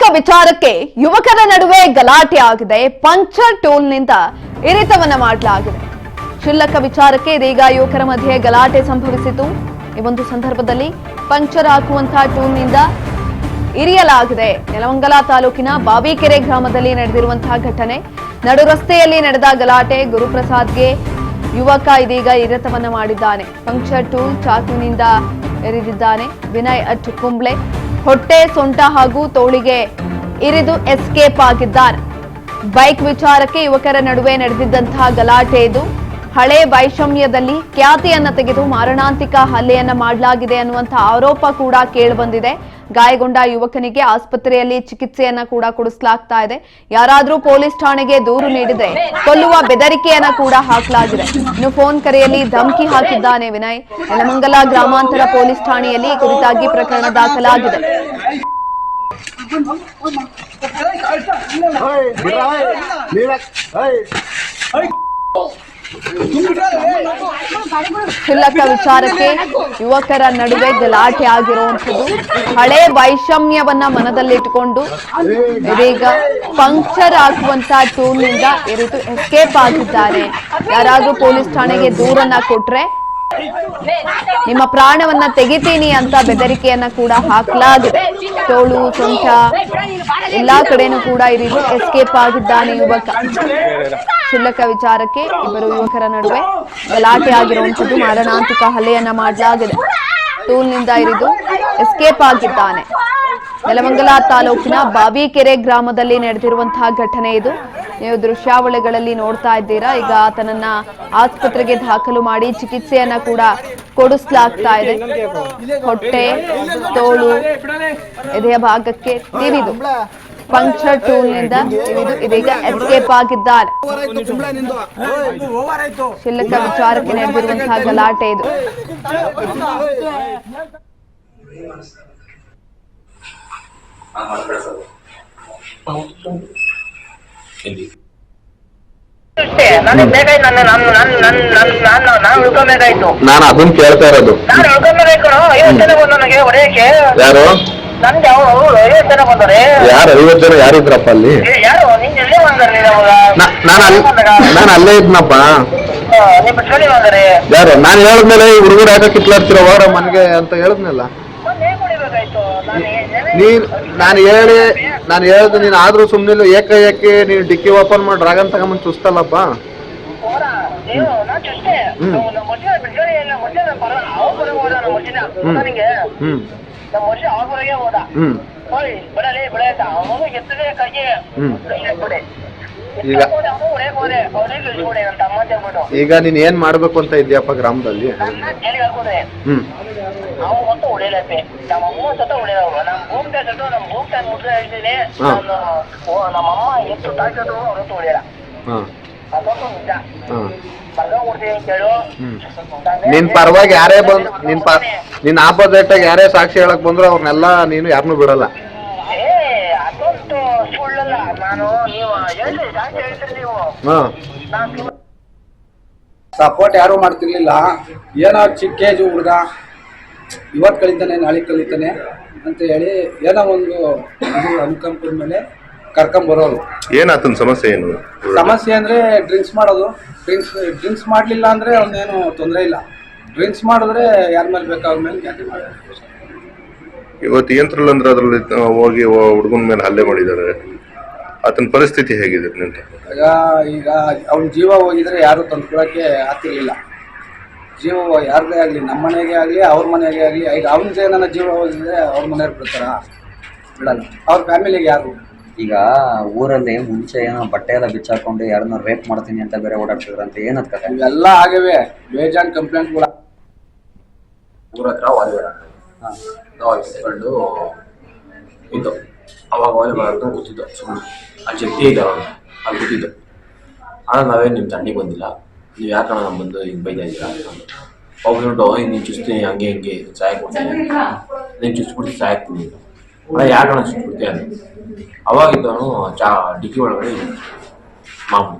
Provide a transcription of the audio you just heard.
ಕ್ಷುಲ್ಲಕ ವಿಚಾರಕ್ಕೆ ಯುವಕರ ನಡುವೆ ಗಲಾಟೆ ಆಗಿದೆ. ಪಂಚರ್ ಟೋಲ್ನಿಂದ ಇರಿತವನ್ನ ಮಾಡಲಾಗಿದೆ. ಕ್ಷುಲ್ಲಕ ವಿಚಾರಕ್ಕೆ ಇದೀಗ ಯುವಕರ ಮಧ್ಯೆ ಗಲಾಟೆ ಸಂಭವಿಸಿತು. ಈ ಒಂದು ಸಂದರ್ಭದಲ್ಲಿ ಪಂಚರ್ ಹಾಕುವಂತಹ ಟೋಲ್ನಿಂದ ಇರಿಯಲಾಗಿದೆ. ನೆಲಮಂಗಲ ತಾಲೂಕಿನ ಬಾವಿಕೆರೆ ಗ್ರಾಮದಲ್ಲಿ ನಡೆದಿರುವಂತಹ ಘಟನೆ. ನಡು ರಸ್ತೆಯಲ್ಲಿ ನಡೆದ ಗಲಾಟೆ. ಗುರುಪ್ರಸಾದ್ಗೆ ಯುವಕ ಇದೀಗ ಇರಿತವನ್ನ ಮಾಡಿದ್ದಾನೆ. ಪಂಕ್ಚರ್ ಟೂಲ್ ಚಾಕುವಿನಿಂದ ಇರಿದಿದ್ದಾನೆ. ವಿನಯ್ ಅಟ್ ಕುಂಬ್ಳೆ ಹೊಟ್ಟೆ, ಸೊಂಟ ಹಾಗೂ ತೋಳಿಗೆ ಇರಿದು ಎಸ್ಕೇಪ್ ಆಗಿದ್ದಾನೆ. ಬೈಕ್ ವಿಚಾರಕ್ಕೆ ಯುವಕರ ನಡುವೆ ನಡೆದಿದ್ದಂತಹ ಗಲಾಟೆ ಇದು. ಹಳೆ ವೈಷಮ್ಯದಲ್ಲಿ ಖ್ಯಾತಿಯನ್ನ ತೆಗೆದು ಮಾರಣಾಂತಿಕ ಹಲ್ಲೆಯನ್ನ ಮಾಡಲಾಗಿದೆ ಅನ್ನುವಂತಹ ಆರೋಪ ಕೂಡ ಕೇಳಿಬಂದಿದೆ. ಗಾಯಗೊಂಡ ಯುವಕನಿಗೆ ಆಸ್ಪತ್ರೆಯಲ್ಲಿ ಚಿಕಿತ್ಸೆಯನ್ನ ಕೂಡ ಕೊಡಿಸಲಾಗ್ತಾ ಇದೆ. ಯಾರಾದ್ರೂ ಪೊಲೀಸ್ ಠಾಣೆಗೆ ದೂರು ನೀಡಿದ್ರೆ ಕೊಲ್ಲುವ ಬೆದರಿಕೆಯನ್ನ ಕೂಡ ಹಾಕಲಾಗಿದೆ. ಇನ್ನು ಫೋನ್ ಕರೆಯಲ್ಲಿ ಧಮಕಿ ಹಾಕಿದ್ದಾನೆ ವಿನಯ್. ನೆಲಮಂಗಲ ಗ್ರಾಮಾಂತರ ಪೊಲೀಸ್ ಠಾಣೆಯಲ್ಲಿ ಈ ಕುರಿತಾಗಿ ಪ್ರಕರಣ ದಾಖಲಾಗಿದೆ. ಕ್ಷುಲ್ಲಕ ವಿಚಾರಕ್ಕೆ ಯುವಕರ ನಡುವೆ ಗಲಾಟೆ ಆಗಿರುವಂಥದ್ದು. ಹಳೆ ವೈಷಮ್ಯವನ್ನ ಮನದಲ್ಲಿಟ್ಟುಕೊಂಡು ಇದೀಗ ಪಂಕ್ಚರ್ ಹಾಕುವಂತ ಟೂಲ್ನಿಂದ ಇರಿದು ಎಸ್ಕೇಪ್ ಆಗಿದ್ದಾರೆ. ಯಾರಾದ್ರೂ ಪೊಲೀಸ್ ಠಾಣೆಗೆ ದೂರನ್ನ ಕೊಟ್ರೆ ನಿಮ್ಮ ಪ್ರಾಣವನ್ನ ತೆಗಿತೀನಿ ಅಂತ ಬೆದರಿಕೆಯನ್ನ ಕೂಡ ಹಾಕಲಾಗಿದೆ. ತೋಳು, ಸೊಂಟ ಎಲ್ಲಾ ಕಡೆನೂ ಕೂಡ ಇರಿದು ಎಸ್ಕೇಪ್ ಆಗಿದ್ದಾನೆ ಯುವಕ. ಕ್ಷುಲ್ಲಕ ವಿಚಾರಕ್ಕೆ ಇಬ್ಬರು ಯುವಕರ ನಡುವೆ ಗಲಾಟೆ ಆಗಿರುವಂಥದ್ದು. ಮಾರಣಾಂತಿಕ ಹಲ್ಲೆಯನ್ನ ಮಾಡಲಾಗಿದೆ. ಟೂಲ್ನಿಂದ ಇರಿದು ಎಸ್ಕೇಪ್ ಆಗಿದ್ದಾನೆ. ನೆಲಮಂಗಲ ತಾಲೂಕಿನ ಬಾವಿಕೆರೆ ಗ್ರಾಮದಲ್ಲಿ ನಡೆದಿರುವಂತಹ ಘಟನೆ ಇದು. ನೀವು ದೃಶ್ಯಾವಳಿಗಳಲ್ಲಿ ನೋಡ್ತಾ ಇದ್ದೀರಾ. ಈಗ ಆತನನ್ನ ಆಸ್ಪತ್ರೆಗೆ ದಾಖಲು ಮಾಡಿ ಚಿಕಿತ್ಸೆಯನ್ನ ಕೂಡ ಕೊಡಿಸಲಾಗ್ತಾ ಇದೆ. ಹೊಟ್ಟೆ, ತೋಳು, ಎದೆಯ ಭಾಗಕ್ಕೆ ತಿವಿದು ಪಂಕ್ಚರ್ ಟೂಲ್ನಿಂದ ತಿವಿದು ಇದೀಗ ಎಸ್ಕೇಪ್ ಆಗಿದ್ದಾರೆ. ಕ್ಷುಲ್ಲಕ ವಿಚಾರಕ್ಕೆ ನಡೆದಿರುವಂತಹ ಗಲಾಟೆ ಇದು. ನಾನು ಅದನ್ನ ಕೇಳ್ತಾ ಇರೋದು. ಯಾರು ಯಾರು 50 ಜನ ಯಾರಿದ್ರಪ್ಪ ಅಲ್ಲಿ? ನಾನು ಅಲ್ಲೇ ಇದ್ನಪ್ಪ. ಯಾರು? ನಾನು ಹೇಳಿದ್ಮೇಲೆ ಈ ಹುಡುಗರು ಯಾಕೆ ಕಿತ್ಲಾಡ್ತಿರೋ ವಾರ ಮನೆಗೆ ಅಂತ ಹೇಳಿದ್ನಲ್ಲ. ನಾನು ಹೇಳ್ದೆ ನೀನ್ ಆದ್ರೂ ಸುಮ್ನಿಲ್ಲ. ಏಕಾಏಕಿ ನೀನ್ ಡಿಕ್ಕಿ ಓಪನ್ ಮಾಡಿ ಡ್ರಾಗನ್ ತಗೊಂಬಂದ್ ಚುಸ್ತಲ್ಲಪ್ಪ. ಈಗ ನೀನ್ ಏನ್ ಮಾಡ್ಬೇಕು ಅಂತ ಇದ್ಯಪ್ಪ ಗ್ರಾಮದಲ್ಲಿ? ನಿನ್ ಪರವಾಗಿ ಯಾರೇ ಬಂದ್ ನಿನ್ ಆಪೋಸಿಟ್ ಆಗಿ ಯಾರೇ ಸಾಕ್ಷಿ ಹೇಳಕ್ ಬಂದ್ರು ಅವ್ರನ್ನೆಲ್ಲ ನೀನು ಯಾರನ್ನೂ ಬಿಡಲ್ಲ. ಸಪೋರ್ಟ್ ಯಾರು ಮಾಡ್ತಿರ್ಲಿಲ್ಲ. ಏನೋ ಚಿಕ್ಕ ಏಜ್ ಹುಡುಗ ಇವತ್ತು ಕಲಿತಾನೆ ನಾಳೆ ಕಲಿತಾನೆ ಅಂತ ಹೇಳಿ ಏನೋ ಒಂದು ಅನುಕಂಪದ ಮೇಲೆ ಕರ್ಕೊಂಬರೋರು. ಏನಾತನ ಸಮಸ್ಯೆ? ಏನು ಸಮಸ್ಯೆ ಅಂದ್ರೆ ಡ್ರಿಂಕ್ಸ್ ಮಾಡೋದು. ಡ್ರಿಂಕ್ಸ್ ಮಾಡ್ಲಿಲ್ಲ ಅಂದ್ರೆ ಅವನೇನು ತೊಂದರೆ ಇಲ್ಲ. ಡ್ರಿಂಕ್ಸ್ ಮಾಡಿದ್ರೆ ಯಾರ ಮೇಲೆ ಬೇಕಾ ಅವ್ರ ಮೇಲೆ ಜಾತಿ ಮಾಡೋದು. ಇವತ್ತು ಯಂತ್ರಲ್ಲ ಅಂದ್ರೆ ಅದ್ರಲ್ಲಿ ಹೋಗಿ ಹುಡುಗನ ಮೇಲೆ ಹಲ್ಲೆ ಮಾಡಿದ್ದಾರೆ. ಆತನ ಪರಿಸ್ಥಿತಿ ಹೇಗಿದೆ? ಈಗ ಅವ್ನ ಜೀವ ಹೋಗಿದ್ರೆ ಯಾರು ತಂದ್ಕೊಳಕ್ಕೆ ಆಗ್ತಿರ್ಲಿಲ್ಲ. ಜೀವ ಯಾರದೇ ಆಗಲಿ, ನಮ್ಮ ಮನೆಗೆ ಆಗಲಿ ಅವ್ರ ಮನೆಗೆ ಆಗಲಿ, ಈಗ ಅವ್ನ ನನ್ನ ಜೀವ ಹೋಗಿದ್ರೆ ಅವ್ರ ಮನೆಯವ್ರು ಬಿಡ್ತಾರ? ಬಿಡಲ್ಲ. ಅವ್ರ ಫ್ಯಾಮಿಲಿಗೆ ಯಾರು? ಈಗ ಊರಲ್ಲಿ ಮುಂಚೆ ಏನೋ ಬಟ್ಟೆ ಎಲ್ಲ ಬಿಚ್ಚಾಕೊಂಡು ಯಾರನ್ನ ರೇಪ್ ಮಾಡ್ತೀನಿ ಅಂತ ಬೇರೆ ಓಡಾಡ್ತಿದ್ರಂತೆ. ಏನಂತ ಕತೆ? ಇವೆಲ್ಲ ಆಗವೆ ಬೇಜಾನ್ ಕಂಪ್ಲೇಂಟ್ಗಳು. ಊರ ಹತ್ರ ವಾಲಿಬಾಲ್ ಆಡ್ಕೊಂಡು ಇದ್ದು ಅವಾಗ ವಾಲಿಬಾಲ್ ಆಡ್ಕೊಂಡು ಕೂತಿದ್ದು. ಸುಮ್ಮನೆ ಅಲ್ಲಿ ಶಕ್ತಿ ಇದೆ ಅವಾಗ ಅಲ್ಲಿ ಕೂತಿದ್ದು. ஆனால் ನಾವೇನು ನಿಮ್ಮ ತಂಡಿಗೆ ಬಂದಿಲ್ಲ, ನೀವು ಯಾಕಣ್ಣ ನಮ್ಮ ಬಂದು ಹಿಂಗೆ ಬೈತಾ ಇದ್ದೀರಾ ಹೋಗ್ಬಿಟ್ಟು ನೀನು ಚುಸ್ತೀನಿ ಹಂಗೆ ಹಿಂಗೆ ಸಹಾಯ ಕೊಡ್ತೀನಿ, ನೀನು ಚುಸ್ಬಿಡ್ತೀನಿ ಸಹಾಯಕ್ತೀನಿ ಅಣ್ಣ ಯಾಕಣ್ಣ ಚುಸ್ಬಿಡ್ತೀಯ ಅಂತ. ಅವಾಗಿದ್ದವನು ಡಿಕ್ಕಿ ಒಳಗಡೆ ಮಾಮೂಲಿ